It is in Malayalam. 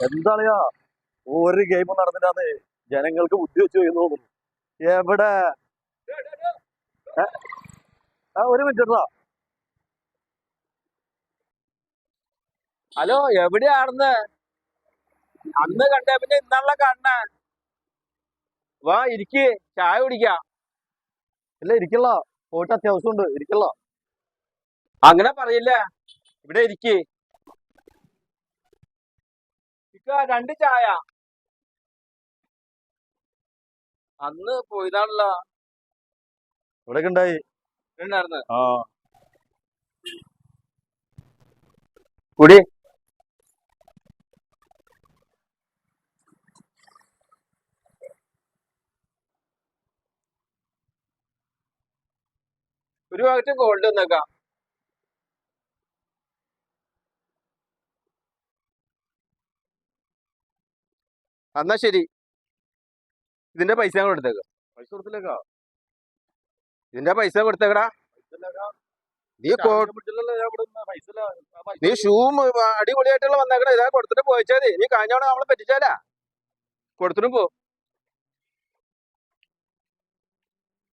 എന്താളിയാ ഒരു ഗെയിം നടന്നിട്ടാന്ന് ജനങ്ങൾക്ക് ബുദ്ധി വെച്ച് തോന്നുന്നു. എവിടെ ഒരു മിനിറ്റ്. ഹലോ, എവിടെയാണെന്ന്? അന്ന് കണ്ടേ പിന്നെ ഇന്നാളെ കാണണ. വാ ഇരിക്ക്, ചായ കുടിക്കാം. ഇല്ല ഇരിക്കല്ല, പോയിട്ട് അത്യാവശ്യം ഉണ്ട്, ഇരിക്കല്ല. അങ്ങനെ പറയില്ല, ഇവിടെ ഇരിക്ക്. രണ്ട് ചായ. അന്ന് പോയതാണല്ലോ. ഇവിടെ ഉണ്ടായി ഉണ്ടായിരുന്നു ആ. കുടി. ഒരു പാക്കറ്റ് ഗോൾഡ് വന്നേക്കാം. എന്നാ ശരി, ഇതിന്റെ പൈസ ഞാൻ കൊടുത്തേക്കാം. പൈസ കൊടുത്തില്ലേക്കാ? ഇതിന്റെ പൈസ കൊടുത്തേക്കടാ. നീ ഷൂ അടിപൊളിയായിട്ടുള്ള വന്നേക്കടാ. ഇതാ കൊടുത്തിട്ട് പോയിച്ചാ മതി. നീ കഴിഞ്ഞോടെ നമ്മളെ പറ്റിച്ചാലാ. കൊടുത്തിട്ടും പോ.